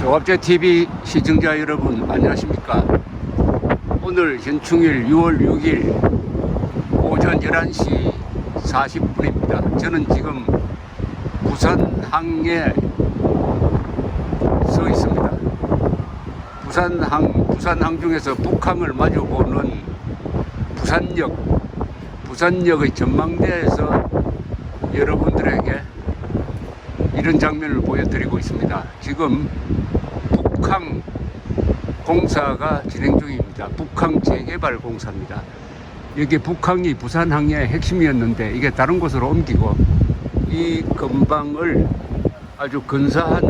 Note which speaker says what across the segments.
Speaker 1: 조합제TV 시청자 여러분 안녕하십니까. 오늘 현충일 6월 6일 오전 11시 40분입니다. 저는 지금 부산항에 서 있습니다. 부산항 중에서 북항을 마주보는 부산역의 전망대에서 여러분들에게 이런 장면을 보여드리고 있습니다. 지금 북항 공사가 진행 중입니다. 북항 재개발 공사입니다. 여기 북항이 부산항의 핵심이었는데 이게 다른 곳으로 옮기고 이 근방을 아주 근사한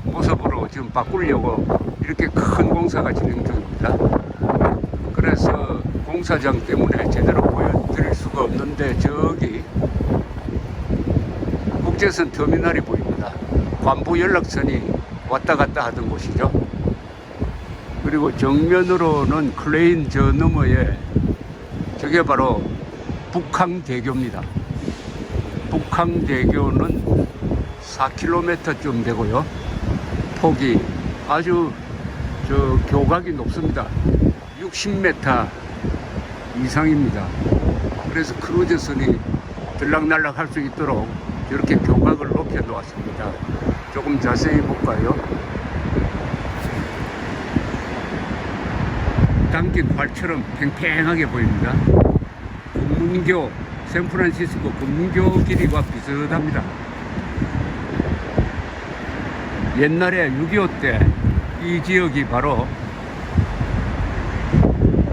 Speaker 1: 모습으로 지금 바꾸려고 이렇게 큰 공사가 진행 중입니다. 그래서 공사장 때문에 제대로 보여드릴 수가 없는데 저기 국제선 터미널이 보입니다. 관부 연락선이 왔다 갔다 하던 곳이죠. 그리고 정면으로는 클레인 저 너머에 저게 바로 북항대교입니다. 북항대교는 4km쯤 되고요. 폭이 아주 교각이 높습니다. 60m 이상입니다. 그래서 크루즈선이 들락날락 할 수 있도록 이렇게 교각을 높여 놓았습니다. 조금 자세히 볼까요? 당긴 활처럼 팽팽하게 보입니다. 금문교, 샌프란시스코 금문교 길이와 비슷합니다. 옛날에 6.25 때 이 지역이 바로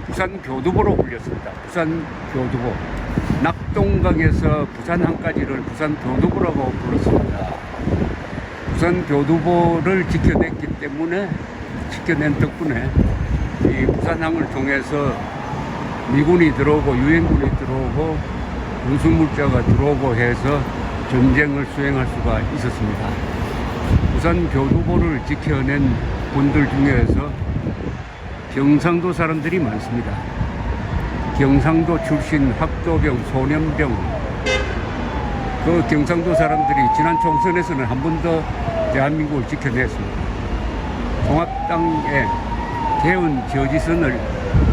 Speaker 1: 부산교두보로 불렸습니다. 부산교두보. 낙동강에서 부산항까지를 부산교두보라고 불렀습니다. 부산교두보를 지켜낸 덕분에 이 부산항을 통해서 미군이 들어오고 유엔군이 들어오고 운수물자가 들어오고 해서 전쟁을 수행할 수가 있었습니다. 부산교두보를 지켜낸 분들 중에서 경상도 사람들이 많습니다. 경상도 출신 학도병, 소년병, 그 경상도 사람들이 지난 총선에서는 한 번 더 대한민국을 지켜냈습니다. 통합당의 개헌 저지선을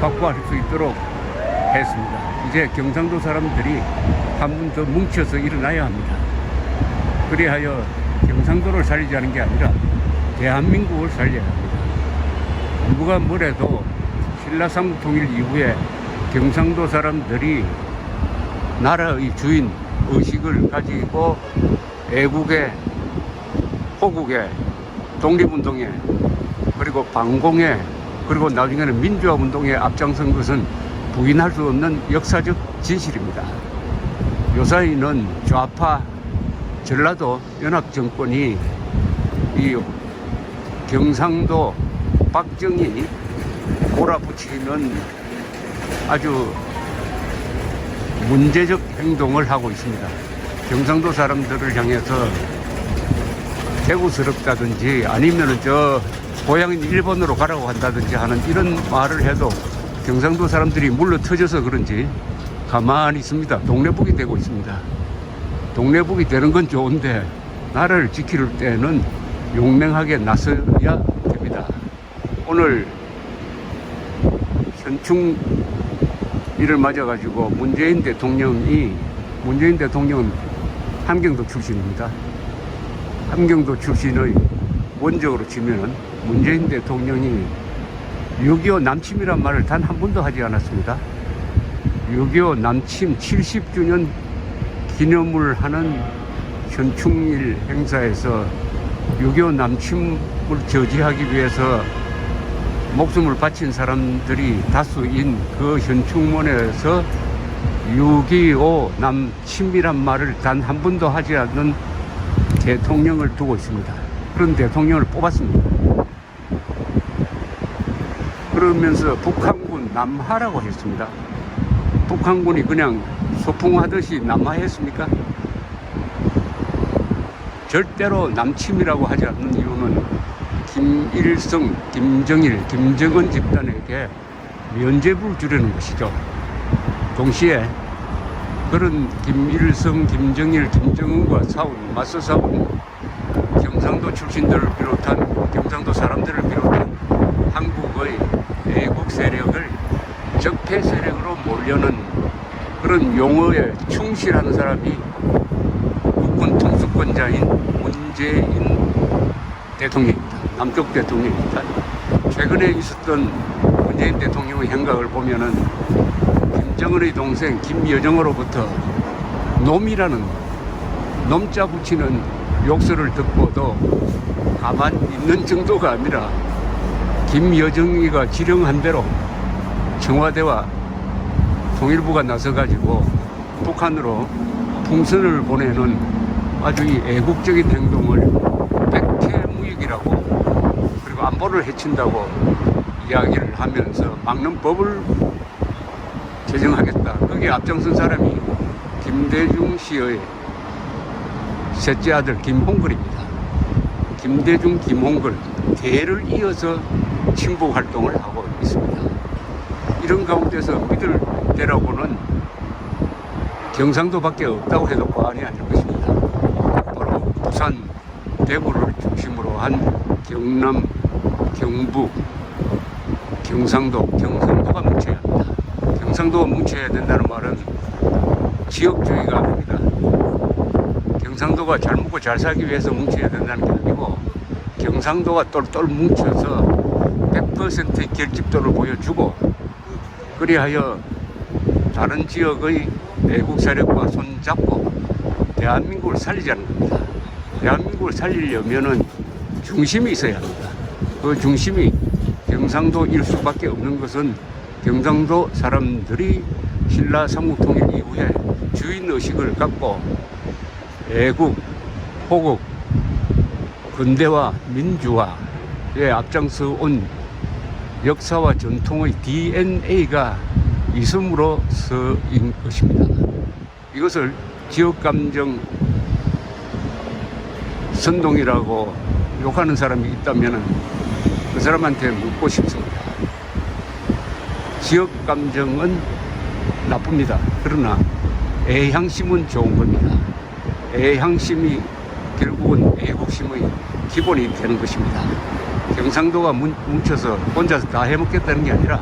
Speaker 1: 확보할 수 있도록 했습니다. 이제 경상도 사람들이 한 번 더 뭉쳐서 일어나야 합니다. 그리하여 경상도를 살리자는 게 아니라 대한민국을 살려야 합니다. 누가 뭐래도 신라삼 통일 이후에 경상도 사람들이 나라의 주인 의식을 가지고 애국에, 호국에, 독립운동에, 그리고 반공에, 그리고 나중에는 민주화운동에 앞장선 것은 부인할 수 없는 역사적 진실입니다. 요사이는 좌파 전라도 연합정권이 이 경상도 박정희 몰아붙이는 아주 문제적 행동을 하고 있습니다. 경상도 사람들을 향해서 대구스럽다든지 아니면 저 고향인 일본으로 가라고 한다든지 하는 이런 말을 해도 경상도 사람들이 물러 터져서 그런지 가만히 있습니다. 동네북이 되고 있습니다. 동네북이 되는 건 좋은데 나라를 지킬 때는 용맹하게 나서야 됩니다. 오늘 현충일을 맞아가지고 문재인 대통령은 함경도 출신입니다. 함경도 출신의 원적으로 치면은 문재인 대통령이 6.25 남침이란 말을 단 한 번도 하지 않았습니다. 6.25 남침 70주년 기념을 하는 현충일 행사에서 6.25 남침을 저지하기 위해서 목숨을 바친 사람들이 다수인 그 현충문에서 6.25 남침이란 말을 단 한 번도 하지 않는 대통령을 두고 있습니다. 그런 대통령을 뽑았습니다. 그러면서 북한군 남하라고 했습니다. 북한군이 그냥 소풍하듯이 남하했습니까? 절대로 남침이라고 하지 않는 이유는 김일성, 김정일, 김정은 집단에게 면죄부를 주려는 것이죠. 동시에 그런 김일성, 김정일, 김정은과 맞서 싸운 경상도 출신들을 비롯한 경상도 사람들을 비롯한 한국의 애국 세력을 적폐 세력으로 몰려는 그런 용어에 충실하는 사람이 국군 통수권자인 문재인 대통령입니다. 남쪽 대통령입니다. 최근에 있었던 문재인 대통령의 행각을 보면은 김정은의 동생 김여정으로부터 놈이라는 놈자 붙이는 욕설을 듣고도 가만 있는 정도가 아니라 김여정이가 지령한 대로 청와대와 통일부가 나서가지고 북한으로 풍선을 보내는 아주 이 애국적인 행동을 백태무익이라고 그리고 안보를 해친다고 이야기를 하면서 막는 법을 제정하겠다. 거기에 앞장선 사람이 김대중 씨의 셋째 아들 김홍글입니다. 김대중, 김홍글 대를 이어서 친북 활동을 하고 있습니다. 이런 가운데서 믿을 때라고는 경상도밖에 없다고 해도 과언이 아닐 것입니다. 바로 부산, 대구를 중심으로 한 경남, 경북, 경상도가 뭉쳐야 합니다. 경상도가 뭉쳐야 된다는 말은 지역주의가 아닙니다. 경상도가 잘 먹고 잘 살기 위해서 뭉쳐야 된다는 게 아니고 경상도가 똘똘 뭉쳐서 100%의 결집도를 보여주고 그리하여 다른 지역의 애국 세력과 손잡고 대한민국을 살리자는 겁니다. 대한민국을 살리려면은 중심이 있어야 합니다. 그 중심이 경상도일 수밖에 없는 것은 경상도 사람들이 신라 삼국통일 이후에 주인의식을 갖고 애국, 호국, 근대화, 민주화에 앞장서 온 역사와 전통의 DNA가 있음으로서인 것입니다. 이것을 지역감정 선동이라고 욕하는 사람이 있다면 그 사람한테 묻고 싶습니다. 지역감정은 나쁩니다. 그러나 애향심은 좋은 겁니다. 애향심이 결국은 애국심의 기본이 되는 것입니다. 경상도가 뭉쳐서 혼자서 다 해먹겠다는 게 아니라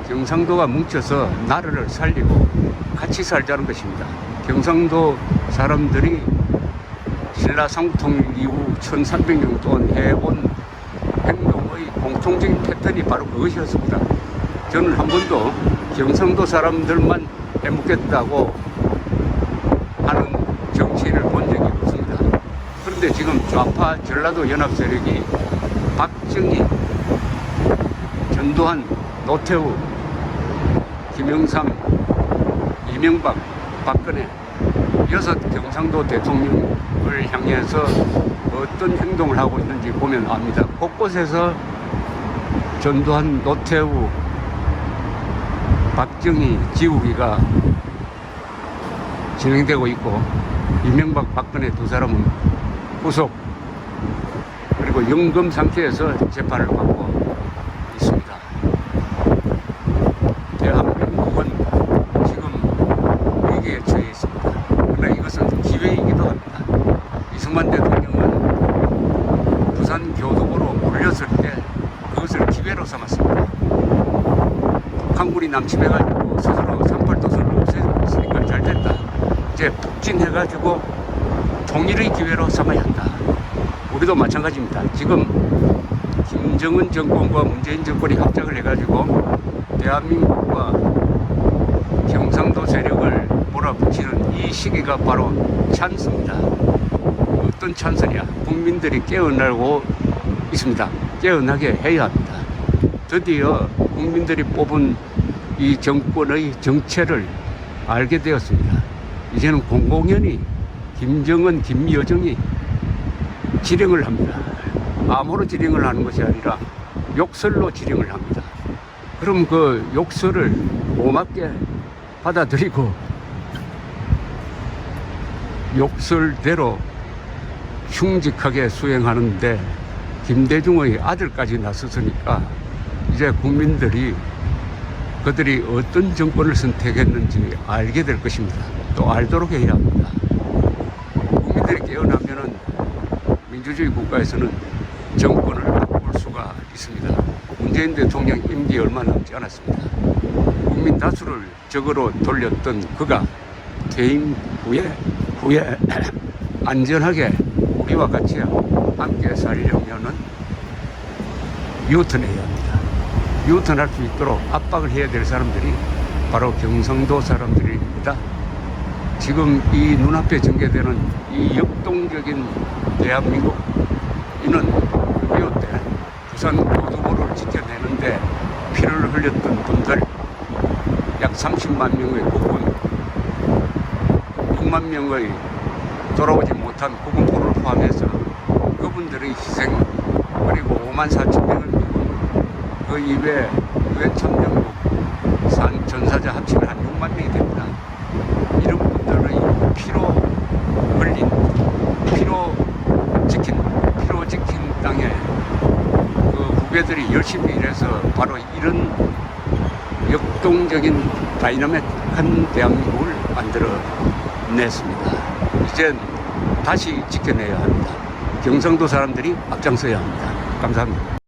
Speaker 1: 경상도가 뭉쳐서 나라를 살리고 같이 살자는 것입니다. 경상도 사람들이 신라 삼국통일 이후 1300년 동안 해온 행동의 공통적인 패턴이 바로 그것이었습니다. 저는 한 번도 경상도 사람들만 해먹겠다고 하는 정치인을 본 적이 없습니다. 그런데 지금 좌파 전라도 연합 세력이 박정희, 전두환, 노태우, 김영삼, 이명박, 박근혜 6 경상도 대통령을 향해서 어떤 행동을 하고 있는지 보면 압니다. 곳곳에서 전두환, 노태우, 박정희 지우기가 진행되고 있고 이명박, 박근혜 두 사람은 구속 그리고 연금 상태에서 재판을 받고 있습니다. 대한민국은 지금 위기에 처해 있습니다. 그러나 이것은 기회이기도 합니다. 이승만 대통령은 부산 교도소로 몰렸을 때 그것을 기회로 삼았습니다. 북한군이 남침해가지고 스스로 38도선을 없애니까 잘 됐다. 이제 북진해가지고 통일의 기회로 삼아야 한다. 우리도 마찬가지입니다. 지금 김정은 정권과 문재인 정권이 합작을 해가지고 대한민국과 경상도 세력을 몰아붙이는 이 시기가 바로 찬스입니다. 어떤 찬스냐? 국민들이 깨어나고 있습니다. 깨어나게 해야 합니다. 드디어 국민들이 뽑은 이 정권의 정체를 알게 되었습니다. 이제는 공공연히 김정은, 김여정이 지령을 합니다. 암호로 지령을 하는 것이 아니라 욕설로 지령을 합니다. 그럼 그 욕설을 고맙게 받아들이고 욕설대로 흉직하게 수행하는데 김대중의 아들까지 나섰으니까 이제 국민들이 그들이 어떤 정권을 선택했는지 알게 될 것입니다. 또 알도록 해야 합니다. 국민들이 깨어나면은 민주주의 국가에서는 정권을 바꿀 수가 있습니다. 문재인 대통령 임기 얼마 남지 않았습니다. 국민 다수를 적으로 돌렸던 그가 퇴임 후에 안전하게 우리와 같이 함께 살려면은 유턴해야 합니다. 유턴할 수 있도록 압박을 해야 될 사람들이 바로 경상도 사람들입니다. 지금 이 눈앞에 전개되는 이 역동적인 대한민국, 이는 6.25 때 부산 고도부를 지켜내는데 피를 흘렸던 분들, 약 30만 명의 국군, 6만 명의 돌아오지 못한 국군포를 포함해서 그분들의 희생, 그리고 5만 4천 명의 미군, 그 이외에 유엔 참여국 전사자 합치면 한 6만 명이 됩니다. 이런 분들의 피로 흘린, 피로 지킨 땅에 그 후배들이 열심히 일해서 바로 이런 역동적인 다이나믹한 대한민국을 만들어냈습니다. 이젠 다시 지켜내야 합니다. 경상도 사람들이 앞장서야 합니다. 감사합니다.